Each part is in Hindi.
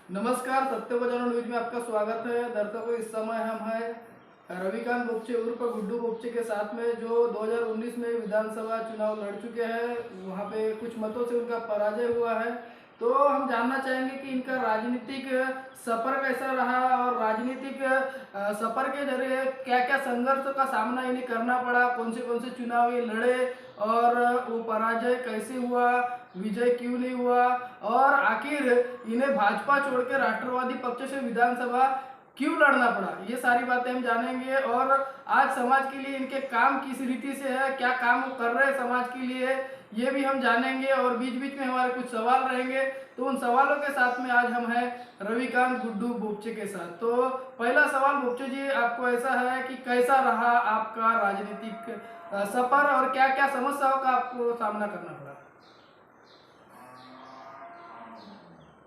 नमस्कार, सत्य को जानो न्यूज में आपका स्वागत है। दर्शकों, इस समय हम हैं रविकांत बोपचे उर्फ गुड्डू बोपचे के साथ में, जो 2019 में विधानसभा चुनाव लड़ चुके हैं। वहां पे कुछ मतों से उनका पराजय हुआ है। तो हम जानना चाहेंगे कि इनका राजनीतिक सफर कैसा रहा और राजनीतिक सफर के जरिए क्या क्या संघर्ष का सामना इन्हें करना पड़ा, कौन से चुनाव ये लड़े और वो पराजय कैसे हुआ, विजय क्यों नहीं हुआ, और आखिर इन्हें भाजपा छोड़ के राष्ट्रवादी पक्ष से विधानसभा क्यों लड़ना पड़ा। ये सारी बातें हम जानेंगे और आज समाज के लिए इनके काम किस रीति से है, क्या काम वो कर रहे हैं समाज के लिए, ये भी हम जानेंगे। और बीच बीच में हमारे कुछ सवाल रहेंगे, तो उन सवालों के साथ में आज हम हैं रविकांत गुड्डू बोपचे के साथ। तो पहला सवाल बोपचे जी, आपको ऐसा है कि कैसा रहा आपका राजनीतिक सफर और क्या क्या समस्याओं का आपको सामना करना पड़ा।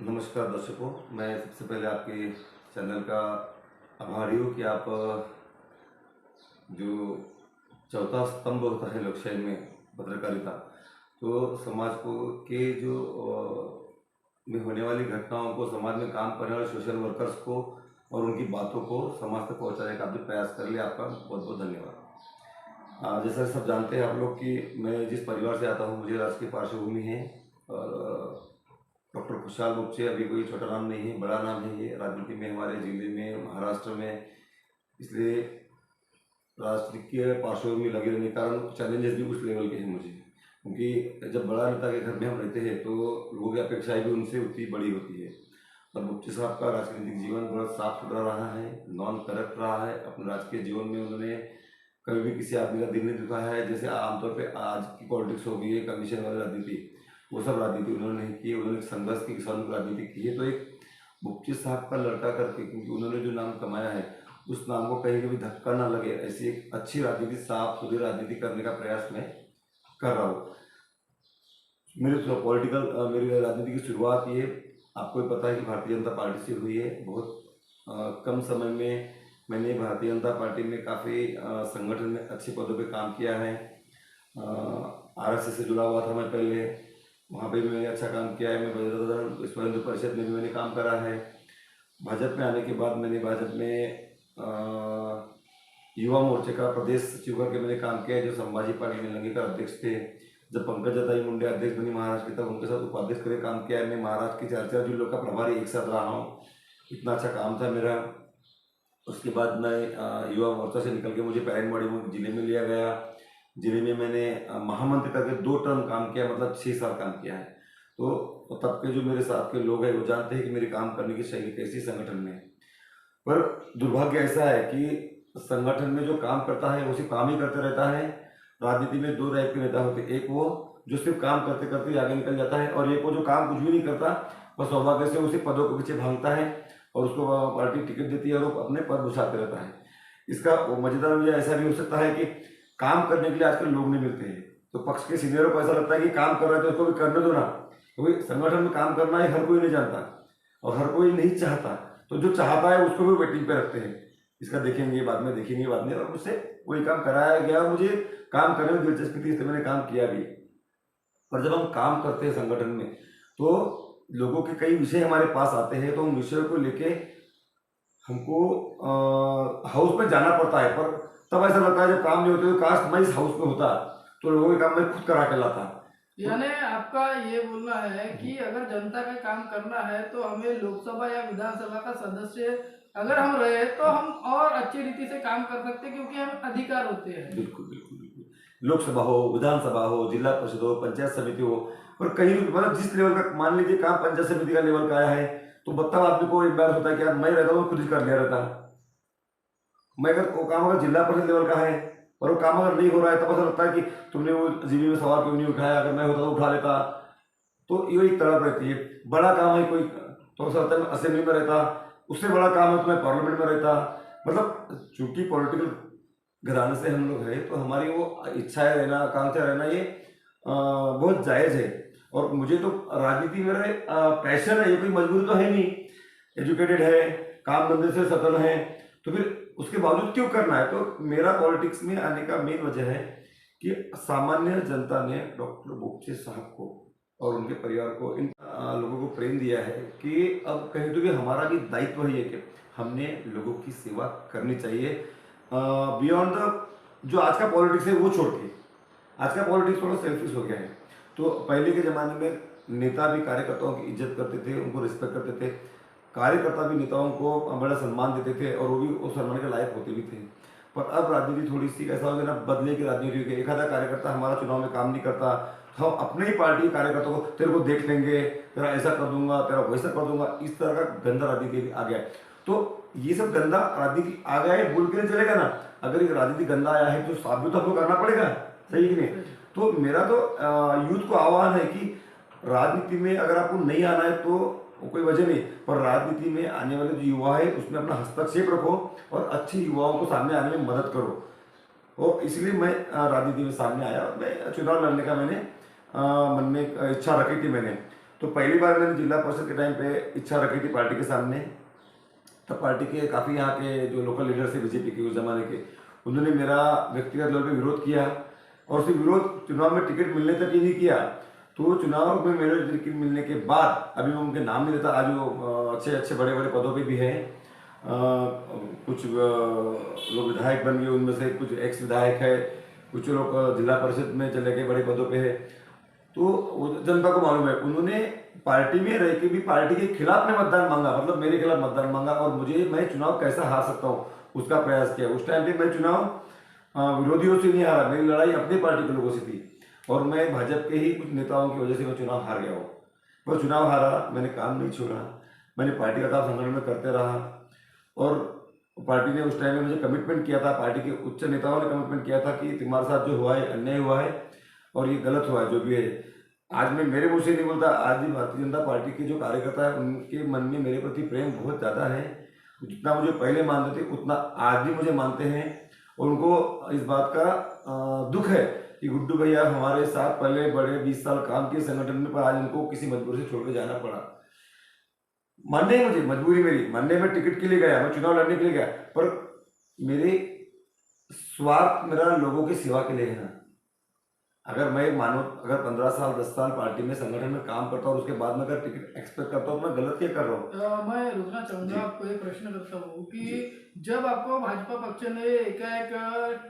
नमस्कार दर्शकों, मैं सबसे पहले आपके चैनल का आभारी हूँ कि आप जो चौथा स्तंभ होता है लोकशाही में पत्रकारिता, तो समाज को के जो में होने वाली घटनाओं को, समाज में काम करने वाले सोशल वर्कर्स को और उनकी बातों को समाज तक पहुँचाने का आपने प्रयास कर लिया। आपका बहुत बहुत धन्यवाद। जैसा सब जानते हैं आप लोग कि मैं जिस परिवार से आता हूँ, मुझे राजकीय पार्श्वभूमि है और डॉक्टर खुशहाल बोपचे अभी कोई छोटा नाम नहीं है, बड़ा नाम है ये राजनीति में, हमारे जिले में, महाराष्ट्र में। इसलिए राजनीतिक पार्श्वभूमि लगे रहने के कारण चैलेंजेस भी उस लेवल के हैं मुझे, क्योंकि जब बड़ा नेता के घर में हम रहते हैं तो लोगों की अपेक्षाएं भी उनसे उतनी बड़ी होती है। और बोपचे साहब का राजनीतिक जीवन बहुत साफ सुथरा रहा है, नॉन करप्ट रहा है। अपने राजकीय जीवन में उन्होंने कभी भी किसी आदमी का दिल नहीं दुखाया है। जैसे आमतौर पर आज की पॉलिटिक्स हो गई है, कमीशन वाली राजनीति, वो सब राजनीति उन्होंने नहीं की। उन्होंने संघर्ष की, किसानों की राजनीति की है। तो एक बोपचे साहब का लड़का करके, क्योंकि उन्होंने जो नाम कमाया है उस नाम को कहीं कभी धक्का ना लगे, ऐसी एक अच्छी राजनीति, साफ सुथरी राजनीति करने का प्रयास मैं कर रहा हूँ। मेरी राजनीति की शुरुआत ये आपको भी पता है कि भारतीय जनता पार्टी से हुई है। बहुत कम समय में मैंने भारतीय जनता पार्टी में काफ़ी संगठन में अच्छे पदों पे काम किया है। RSS से जुड़ा हुआ था मैं पहले, वहाँ पे भी मैंने अच्छा काम किया है। मैं विश्व हिंदू परिषद में भी मैंने काम करा है। भाजपा में आने के बाद मैंने भाजपा में युवा मोर्चे का प्रदेश सचिव करके मैंने काम किया है, जो संभाजी पार्टी में लंगेकर अध्यक्ष थे। जब पंकजाताई मुंडे अध्यक्ष बनी महाराष्ट्र की, तब उनके साथ उपाध्यक्ष करके काम किया है। मैं महाराष्ट्र के 4 जिलों का प्रभारी एक साथ रहा हूँ। इतना अच्छा काम था मेरा। उसके बाद मैं युवा मोर्चा से निकल के मुझे पैरेनवाड़ी जिले में लिया गया। जिले में मैंने महामंत्री करके 2 टर्म काम किया, मतलब 6 साल काम किया है। तो तब के जो मेरे साथ के लोग हैं वो जानते हैं कि मेरे काम करने की शैली कैसी संगठन में है। पर दुर्भाग्य ऐसा है कि संगठन में जो काम करता है वो सिर्फ काम ही करते रहता है। राजनीति में 2 टाइप के नेता होते हैं, एक वो जो सिर्फ काम करते करते आगे निकल जाता है, और एक वो जो काम कुछ भी नहीं करता, बस सौभाग्य से उसी पदों के पीछे भागता है और उसको पार्टी टिकट देती है और वो अपने पद घुसाते रहता है। इसका मजेदार वजह ऐसा भी हो सकता है कि काम करने के लिए आजकल लोग नहीं मिलते हैं, तो पक्ष के सीनियरों को ऐसा लगता है कि काम कर रहे थे उसको भी करने दो ना, क्योंकि संगठन में काम करना है हर कोई नहीं जानता और हर कोई नहीं चाहता। तो जो चाहता है उसको भी वेटिंग पे रखते हैं, इसका देखेंगे बाद में, देखेंगे बाद में। और मुझसे वही काम कराया गया, मुझे काम करने में दिलचस्पी थी, इसलिए मैंने काम किया भी। पर जब हम काम करते हैं संगठन में तो लोगों के कई विषय हमारे पास आते हैं, तो उन विषयों को लेके हमको हाउस में जाना पड़ता है। पर तब ऐसा लगता है जब काम नहीं होते तो काश मैं इस हाउस में होता तो लोगों के काम मैं खुद करा के लाता। यानी आपका ये बोलना है कि अगर जनता का काम करना है तो हमें लोकसभा या विधानसभा का सदस्य अगर हम रहे तो हम और अच्छी रीति से काम कर सकते हैं, क्योंकि हम अधिकार होते हैं। बिल्कुल बिल्कुल बिल्कुल। लोकसभा हो, विधानसभा हो, जिला परिषद हो, पंचायत समिति हो, और कहीं मतलब जिस लेवल का, मान लीजिए काम पंचायत समिति का लेवल का आया है तो बत्ता आदमी को एक बार होता है कि यार मैं रहता हूँ खुद ही कर लिया रहता। मैं अगर वो काम अगर जिला परिषद लेवल का है और वो काम अगर नहीं हो रहा है तब ऐसा लगता है कि तुमने वो जीबी में सवाल क्यों नहीं उठाया, अगर मैं होता तो उठा लेता। तो ये एक तड़प रहती है। बड़ा काम है कोई तो ऐसा लगता है मैं असेंबली में रहता, उससे बड़ा काम है तो मैं पार्लियामेंट में रहता। मतलब चूंकि पॉलिटिकल घराने से हम लोग हैं तो हमारी वो इच्छाएं रहना, आकांक्षा रहना, ये बहुत जायज़ है। और मुझे तो राजनीति मेरा पैशन है, ये कोई मजबूरी तो है नहीं। एजुकेटेड है, काम धंधे से सतल है, तो फिर उसके बावजूद क्यों करना है। तो मेरा पॉलिटिक्स में आने का मेन वजह है कि सामान्य जनता ने डॉक्टर बोपचे साहब को और उनके परिवार को, इन लोगों को प्रेम दिया है कि अब कहीं तो भी हमारा भी दायित्व ही है कि हमने लोगों की सेवा करनी चाहिए। बियॉन्ड द जो आज का पॉलिटिक्स है वो छोड़ के, आज का पॉलिटिक्स थोड़ा सेल्फिश हो गया है। तो पहले के ज़माने में नेता भी कार्यकर्ताओं की इज्जत करते थे, उनको रिस्पेक्ट करते थे, कार्यकर्ता भी नेताओं को बड़ा सम्मान देते थे और वो भी उस सम्मान के लायक होते भी थे। पर अब राजनीति थोड़ी सी ऐसा हो गया ना, बदले की राजनीति हो गई। एक आधा कार्यकर्ता हमारा चुनाव में काम नहीं करता, हम अपने ही पार्टी के कार्यकर्ताओं को तेरे को देख लेंगे, तेरा ऐसा कर दूंगा, तेरा वैसा कर दूंगा, इस तरह का गंदा राजनीति भी आ गया है। तो ये सब गंदा राजनीति आ गया है, बोल के नहीं चलेगा ना। अगर ये राजनीति गंदा आया है तो साबित तो हमको करना पड़ेगा, सही कि नहीं। तो मेरा तो यूथ को आह्वान है कि राजनीति में अगर आपको नहीं आना है तो कोई वजह नहीं, पर राजनीति में आने वाले जो युवा है उसमें अपना हस्तक्षेप रखो और अच्छे युवाओं को सामने आने में मदद करो। और इसलिए मैं राजनीति में सामने आया और मैं चुनाव लड़ने का मैंने मन में इच्छा रखी थी। मैंने तो पहली बार मैंने जिला परिषद के टाइम पे इच्छा रखी थी पार्टी के सामने। तब पार्टी के काफ़ी यहाँ के जो लोकल लीडर्स है बीजेपी के उस जमाने के, उन्होंने मेरा व्यक्तिगत लेवल पे विरोध किया और सिर्फ विरोध चुनाव में टिकट मिलने तक ही नहीं किया। तो चुनाव में मेरे टिकट मिलने के बाद, अभी मैं उनके नाम नहीं लेता, आज वो अच्छे अच्छे बड़े बड़े पदों पे भी हैं। कुछ लोग विधायक बन गए, उनमें से कुछ एक्स विधायक है, कुछ लोग जिला परिषद में चले गए, बड़े पदों पे है। तो जनता को मालूम है, उन्होंने पार्टी में रह के भी पार्टी के खिलाफ में मतदान मांगा, मतलब मेरे खिलाफ मतदान मांगा और मैं चुनाव कैसा हार सकता हूँ उसका प्रयास किया। उस टाइम पे मैं चुनाव विरोधियों से नहीं हारा, मेरी लड़ाई अपनी पार्टी के लोगों से थी और मैं भाजपा के ही कुछ नेताओं की वजह से मैं चुनाव हार गया हूँ। पर चुनाव हारा, मैंने काम नहीं छोड़ा, मैंने पार्टी का काम संगठन में करते रहा और पार्टी ने उस टाइम में मुझे कमिटमेंट किया था, पार्टी के उच्च नेताओं ने कमिटमेंट किया था कि तुम्हारे साथ जो हुआ है अन्याय हुआ है और ये गलत हुआ है जो भी है। आज मैं मेरे मुँह से नहीं बोलता, आज भी भारतीय जनता पार्टी के जो कार्यकर्ता है उनके मन में मेरे प्रति प्रेम बहुत ज़्यादा है। जितना मुझे पहले मानते थे उतना आज भी मुझे मानते हैं और उनको इस बात का दुख है कि गुड्डू भैया हमारे साथ पहले बड़े 20 साल काम किए संगठन में, पर आज उनको किसी मजबूरी से छोड़ के जाना पड़ा। मानने मुझे मजबूरी, मेरी मानने में टिकट के लिए गया, मैं चुनाव लड़ने के लिए गया, पर मेरे स्वार्थ मेरा लोगों की सेवा के लिए है ना। अगर मैं मानो अगर 15 साल 10 साल पार्टी में संगठन में काम करता हूँ और उसके बाद में अगर टिकट एक्सपेक्ट करता हूँ तो मैं गलत क्या कर रहा हूँ। मैं रुकना चाहूंगा, आपको एक प्रश्न करता हूँ कि जब आपको भाजपा पक्ष ने एकाएक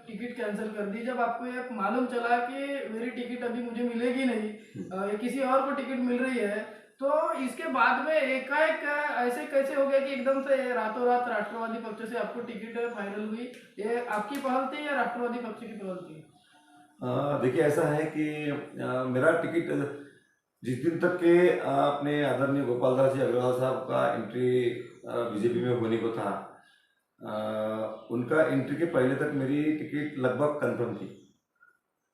टिकट कैंसिल कर दी, जब आपको ये मालूम चला कि मेरी टिकट अभी मुझे मिलेगी नहीं, किसी और को टिकट मिल रही है, तो इसके बाद में एकाएक ऐसे कैसे हो गया कि एकदम से रातों रात राष्ट्रवादी पक्ष से आपको टिकट फाइनल हुई? ये आपकी पहल थी या राष्ट्रवादी पक्ष की पहल थी? देखिए ऐसा है कि मेरा टिकट जिस दिन तक के अपने आदरणीय गोपाल दास जी अग्रवाल साहब का एंट्री बीजेपी में होने को था, उनका एंट्री के पहले तक मेरी टिकट लगभग कंफर्म थी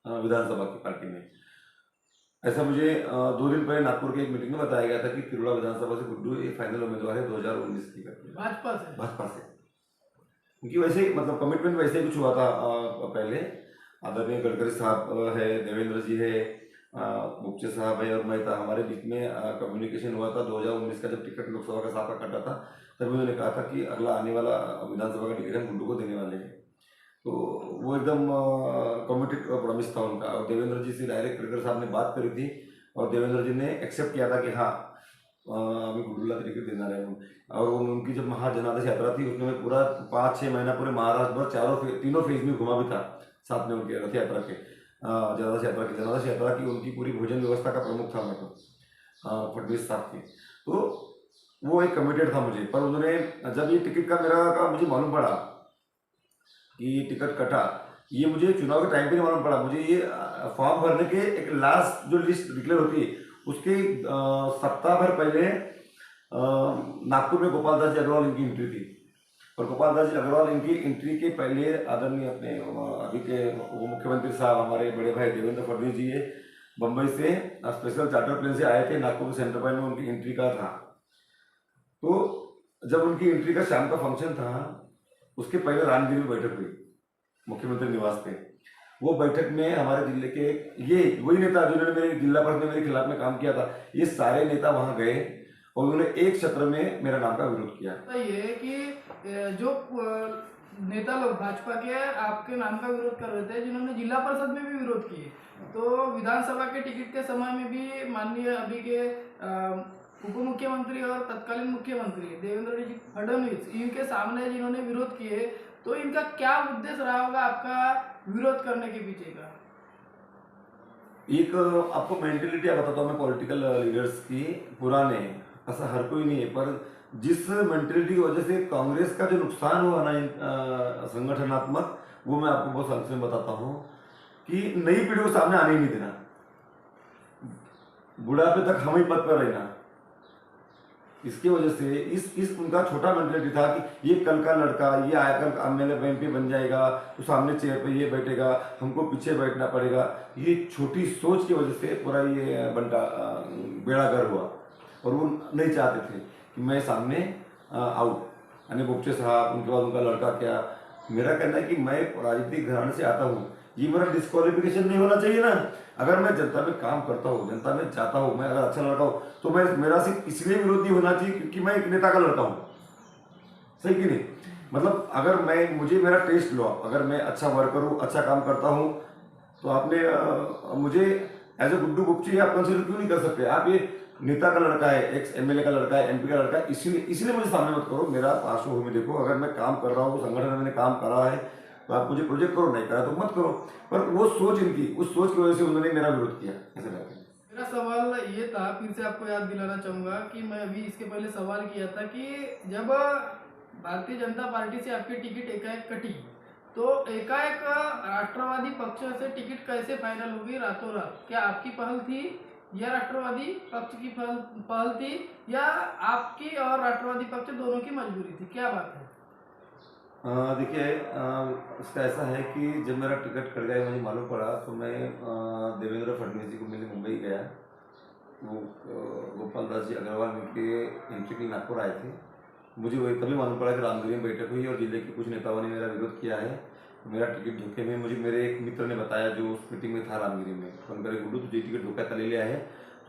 विधानसभा की पार्टी में। ऐसा मुझे 2 दिन पहले नागपुर के एक मीटिंग में बताया गया था कि तिरुड़ा विधानसभा से गुड्डू एक फाइनल उम्मीदवार है 2019 की भाजपा से। क्योंकि वैसे मतलब कमिटमेंट वैसे ही कुछ हुआ था पहले। आदरणीय गडकरी साहब है, देवेंद्र जी है, मुख्य साहब है और मैं था, हमारे बीच में कम्युनिकेशन हुआ था 2019 का जब टिकट लोकसभा का साहब का कटा था, तब उन्होंने कहा था कि अगला आने वाला विधानसभा का टिकट हम गुड्डू को देने वाले हैं। तो वो एकदम कमिटेड प्रॉमिस था उनका और देवेंद्र जी से डायरेक्ट गडकरी साहब ने बात करी थी और देवेंद्र जी ने एक्सेप्ट किया था कि हाँ अभी गुड्डूला टिकट देना रहे। और उनकी जब महाजनादेश यात्रा थी उसमें मैं पूरा 5-6 महीना पूरे महाराष्ट्र भर तीनों फेज में घुमा भी था साथ में उनके रथ यात्रा के, जनादेश यात्रा की उनकी पूरी भोजन व्यवस्था का प्रमुख था मैं तो फडणवीस साहब की। तो वो एक कमिटेड था मुझे, पर उन्होंने जब ये टिकट का मेरा मुझे मालूम पड़ा कि टिकट कटा, ये मुझे चुनाव के टाइम पे नहीं मालूम पड़ा। मुझे ये फॉर्म भरने के एक लास्ट जो लिस्ट डिक्लेयर होती है उसके सप्ताह भर पहले नागपुर में गोपाल दास जी अग्रवाल इनकी एंट्री थी और गोपाल दास जी अग्रवाल इनकी एंट्री के पहले आदरणीय अपने अभी के उप मुख्यमंत्री साहब हमारे बड़े भाई देवेंद्र फडणवीस जी बम्बई से स्पेशल चार्टर प्लेन से आए थे, नागपुर के सेंटर पॉइंट में उनकी एंट्री का था। तो जब उनकी एंट्री का शाम का फंक्शन था उसके पहले रामगिरी में बैठक हुई मुख्यमंत्री निवास पे। वो बैठक में हमारे जिले के ये वही नेता जिन्होंने मेरे जिला परिषद में मेरे खिलाफ में काम किया था, ये सारे नेता वहां गए और उन्होंने एक सत्र में मेरा नाम का विरोध किया। तो ये कि जो नेता लोग भाजपा के आपके नाम का विरोध कर रहे थे, जिन्होंने जिला परिषद में भी विरोध किए, तो विधानसभा के टिकट के समय में भी माननीय अभी के उप मुख्यमंत्री और तत्कालीन मुख्यमंत्री देवेंद्र जी फडणवीस इनके सामने जिन्होंने विरोध किए, तो इनका क्या उद्देश्य रहा होगा आपका विरोध करने के पीछे का? एक आपको मेंटेलिटी बताता हूँ मैं पॉलिटिकल लीडर्स की, पुराने, ऐसा हर कोई नहीं है, पर जिस मेंटेलिटी की वजह से कांग्रेस का जो नुकसान हुआ ना संगठनात्मक, वो मैं आपको बहुत संक्षेप में बताता हूँ कि नई पीढ़ी को सामने आने ही नहीं देना, बुढ़ापे तक हम ही पद पर रहना। इसकी वजह से इस उनका छोटा मेंटेलिटी था कि ये कल का लड़का, ये आया कल एमएलए एमपी बन जाएगा, तो सामने चेयर पे ये बैठेगा, हमको पीछे बैठना पड़ेगा। ये छोटी सोच की वजह से पूरा ये बेड़ा गर्क हुआ, और वो नहीं चाहते थे कि मैं सामने आऊँ। यानी बोपचे साहब, उनके बाद उनका लड़का, क्या मेरा कहना है कि मैं राजनीतिक घराने से आता हूँ, ये मेरा डिस्क्वालिफिकेशन नहीं होना चाहिए ना। अगर मैं जनता में काम करता हूँ, जनता में जाता हूँ, मैं अगर अच्छा लड़का हूँ, तो मैं मेरा सिर्फ इसलिए विरोध नहीं होना चाहिए क्योंकि मैं एक नेता का लड़का हूँ। सही कि नहीं? मतलब अगर मैं, मुझे मेरा टेस्ट लो, अगर मैं अच्छा वर्कर हूँ, अच्छा काम करता हूँ, तो आपने मुझे एज ए गुड्डू गुप्ची आप कंसिडर क्यों नहीं कर सकते? आप ये नेता का लड़का है, एक्स एमएलए का लड़का है, एमपी का लड़का है, इसीलिए मुझे सामने मत करो। मेरा पार्श्वभूमि देखो, अगर मैं काम कर रहा हूँ, संगठन में मैंने काम करा है, तो आप मुझे प्रोजेक्ट करो, नहीं करा तो मत करो। पर वो सोच इनकी, उस सोच की वजह से उन्होंने मेरा विरोध किया, ऐसा लगता है। मेरा सवाल ये था, फिर से आपको याद दिलाना चाहूंगा कि मैं अभी इसके पहले सवाल किया था कि जब भारतीय जनता पार्टी से आपकी टिकट एकाएक कटी, तो एकाएक राष्ट्रवादी पक्ष से टिकट कैसे फाइनल होगी रातों रात? क्या आपकी पहल थी या राष्ट्रवादी पक्ष की पहल थी, या आपकी और राष्ट्रवादी पक्ष दोनों की मजबूरी थी? क्या बात है? देखिए, इसका ऐसा है कि जब मेरा टिकट कट गया, मुझे मालूम पड़ा, तो मैं देवेंद्र फडणवीस जी को मिलने मुंबई गया। वो गोपाल दास जी अग्रवाल मिलके एंट्री के लिए नागपुर आए थे। मुझे वही तभी मालूम पड़ा कि रामगिरी में बैठक हुई और जिले के कुछ नेताओं ने मेरा विरोध किया है। मेरा टिकट धोखे में, मुझे मेरे एक मित्र ने बताया जो उस मीटिंग में था रामगिरी में, फोन करे, गुड्डू तुझे टिकट धोखा का ले लिया है,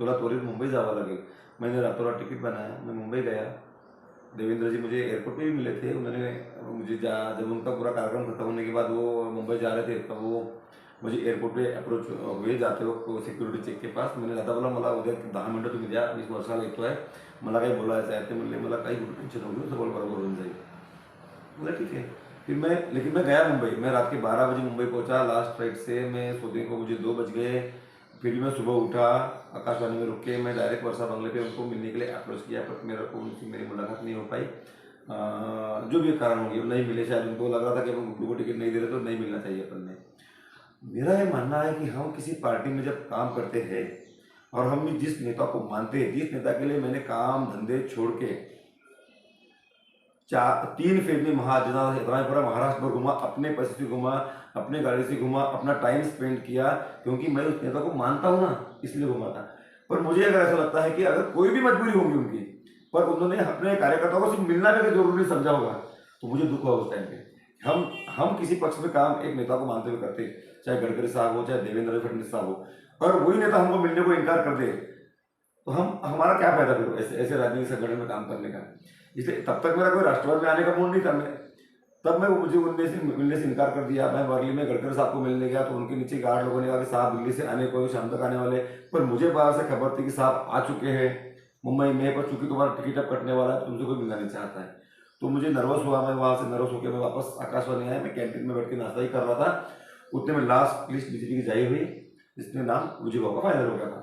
थोड़ा त्वरित मुंबई जावा लगे। मैंने रातों रात टिकट बनाया, मैं मुंबई गया। देवेंद्र जी मुझे एयरपोर्ट पे भी मिले थे। उन्होंने मुझे जब उनका पूरा कार्यक्रम खत्म होने के बाद वो मुंबई जा रहे थे, तब वो मुझे एयरपोर्ट पे अप्रोच हुए जाते वक्त सिक्युरिटी चेक के पास। मैंने दादा बोला, मला उद्या 10 मिनटं तुम्ही द्या, 20 वर्षाला येतोय, मला काही बोलायचं आहे. ते म्हणले मला काही टेन्शन होऊ सगळं बरोबर होऊन जाईल. बोला ठीक है। लेकिन मैं गया मुंबई। मैं रात के 12 बजे मुंबई पहुंचा लास्ट फ्लाइट से। मैं सोने को मुझे 2 बज गए। फिर भी मैं सुबह उठा, आकाशवाणी में रुक के मैं डायरेक्ट वर्षा बंगले पे उनको मिलने के लिए अप्रोच किया, पर मेरे को उनसे मेरी मुलाकात नहीं हो पाई। जो भी कारण होंगे वो नहीं मिले, शायद उनको लग रहा था कि हम गुड्डू को टिकट नहीं दे रहे तो नहीं मिलना चाहिए अपन ने। मेरा ये मानना है कि हम किसी पार्टी में जब काम करते हैं और हम जिस नेता को मानते हैं, जिस नेता के लिए मैंने काम धंधे छोड़ के 3 फेज में पूरा महाराष्ट्र भर घुमा, अपने पैसे से घुमा, अपने गाड़ी से घुमा, अपना टाइम स्पेंड किया, क्योंकि मैं उस नेता को मानता हूँ ना, इसलिए घुमा था। पर मुझे अगर ऐसा लगता है कि अगर कोई भी मजबूरी होगी उनकी, पर उन्होंने अपने कार्यकर्ताओं को सिर्फ मिलना भी जरूरी समझा होगा, तो मुझे दुख हुआ उस टाइम पे। हम किसी पक्ष में काम एक नेता को मानते हुए करते, चाहे गडकरी साहब हो, चाहे देवेंद्र फडणवीस साहब हो, और वही नेता हमको मिलने को इनकार कर दे, तो हमारा क्या फायदा फिर ऐसे राजनीतिक संगठन में काम करने का। इसलिए तब तक मेरा कोई राष्ट्रवाद में आने का मूड नहीं था। तब मैं मुझे मिलने से इनकार कर दिया। मैं वर्ली में गडकरी साहब को मिलने गया, तो उनके नीचे 8 लोगों ने कहा कि साहब दिल्ली से आने को, शाम तक आने वाले। पर मुझे बाहर से खबर थी कि साहब आ चुके हैं मुंबई में, पर चूंकि तुम्हारा टिकट अब कटने वाला है, तुमसे कोई मिलना नहीं चाहता है। तो मुझे नर्वस हुआ। मैं वहाँ से नर्वस होकर मैं वापस आकाशवाणी आया। मैं कैंटीन में बैठ के नाश्ता ही कर रहा था, उतने में लास्ट लिस्ट बीजेपी की जारी हुई, जिसमें नाम विजय बाबू का फाइनल हो गया था।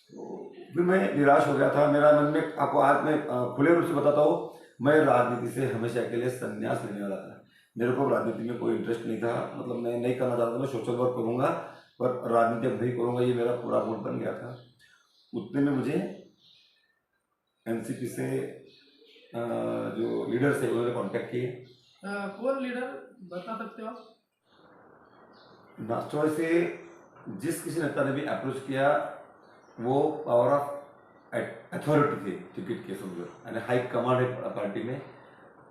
तो फिर मैं निराश हो गया था। मेरा मन में, आपको आज मैं खुले रूप से बताता हूँ, मैं राजनीति से हमेशा के लिए संन्यास लेने वाला था। मेरे को राजनीति में कोई इंटरेस्ट नहीं था, मतलब मैं नहीं करना चाहता था। मैं सोशल वर्क करूँगा, पर राजनीति अब नहीं करूँगा, ये मेरा पूरा मूड बन गया था। उतने में मुझे एनसीपी से जो लीडर्स है उन्होंने कॉन्टेक्ट किए। कौन लीडर बता सकते हो आप? राष्ट्रवादी से जिस किसी नेता ने भी अप्रोच किया, वो पावर ऑफ अथॉरिटी थे टिकट के, समझो, यानी हाई कमांड है पार्टी में।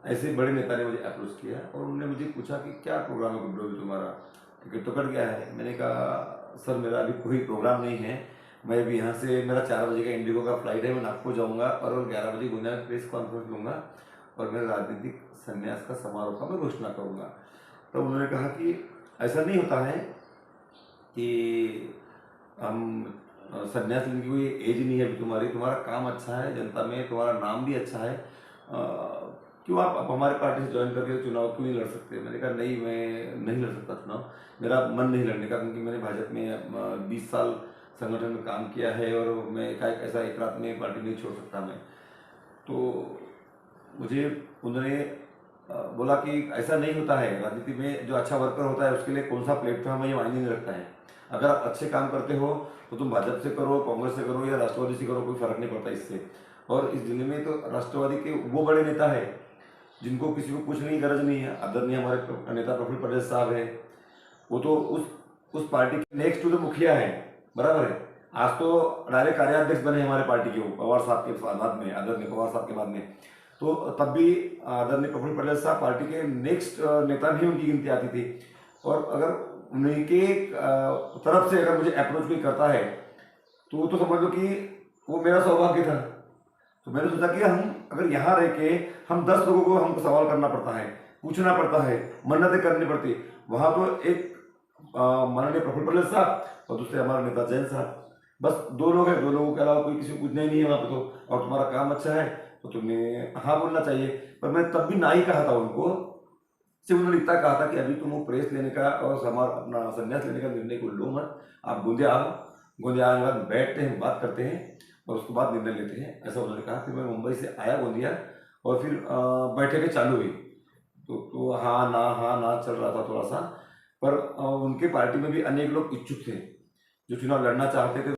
ऐसे बड़े नेता ने मुझे अप्रोच किया और उन्होंने मुझे पूछा कि क्या प्रोग्राम है गुड्डू, तुम्हारा टिकट तो कट गया है। मैंने कहा सर मेरा अभी कोई प्रोग्राम नहीं है, मैं अभी यहाँ से, मेरा 4 बजे का इंडिगो का फ्लाइट है, मैं नागपुर जाऊँगा और 11 बजे गुना में प्रेस कॉन्फ्रेंस लूँगा और मेरे राजनीतिक संन्यास का समारोह का मैं घोषणा करूँगा। तो उन्होंने कहा कि ऐसा नहीं होता है, कि हम संन्यास लेने की कोई एज नहीं है अभी तुम्हारी, तुम्हारा काम अच्छा है जनता में, तुम्हारा नाम भी अच्छा है, क्यों आप हमारे पार्टी से ज्वाइन करके चुनाव क्यों नहीं लड़ सकते। मैंने कहा नहीं, मैं नहीं लड़ सकता चुनाव, मेरा मन नहीं लड़ने का, क्योंकि मैंने भाजपा में 20 साल संगठन में काम किया है और मैं एकाएक ऐसा एक रात में पार्टी नहीं छोड़ सकता मैं। तो मुझे उन्होंने बोला कि ऐसा नहीं होता है, राजनीति में जो अच्छा वर्कर होता है उसके लिए कौन सा प्लेटफॉर्म है ये मायने नहीं रखता है। अगर आप अच्छे काम करते हो तो तुम भाजपा से करो, कांग्रेस से करो या राष्ट्रवादी से करो, कोई फर्क नहीं पड़ता इससे। और इस जिले में तो राष्ट्रवादी के वो बड़े नेता है जिनको किसी को पूछने की गरज नहीं है। आदरणीय हमारे नेता प्रफुल्ल पटेल साहब है, वो तो उस पार्टी के नेक्स्ट टू द मुखिया है, बराबर है। आज तो डायरेक्ट कार्याध्यक्ष बने हमारे पार्टी के, वो पवार साहब के बाद में, आदरणीय पवार साहब के बाद में। तो तब भी आदरणीय प्रफुल्ल पटेल साहब पार्टी के नेक्स्ट नेता भी उनकी गिनती आती थी। और अगर उनके तरफ से अगर मुझे अप्रोच कोई करता है तो समझ लो कि वो मेरा सौभाग्य था। तो मैंने सोचा कि हम अगर यहाँ रह के हम 10 लोगों को हमको सवाल करना पड़ता है, पूछना पड़ता है, मन्नतें करनी पड़ती, वहाँ तो एक माननीय प्रफुल्ल पटेल साहब और दूसरे हमारे नेता जैन साहब, बस 2 लोग हैं, 2 लोगों के अलावा कोई किसी को पूछना ही नहीं है वहाँ पे। तो और तुम्हारा काम अच्छा है तो तुम्हें हाँ बोलना चाहिए। पर मैं तब भी ना ही कहा था उनको, सिर्फ उन्होंने इतना कहा था कि अभी तुम वो प्रेस लेने का और हमारा अपना संन्यास लेने का निर्णय को लो मत, आप गोंदिया आओ, गोंदिया आने के बाद बैठते हैं, बात करते हैं और उसके बाद निर्णय लेते हैं, ऐसा उन्होंने कहा। फिर मैं मुंबई से आया गोंदिया और फिर बैठकें चालू हुई। तो हाँ ना चल रहा था थोड़ा सा। पर उनके पार्टी में भी अनेक लोग इच्छुक थे जो चुनाव लड़ना चाहते थे।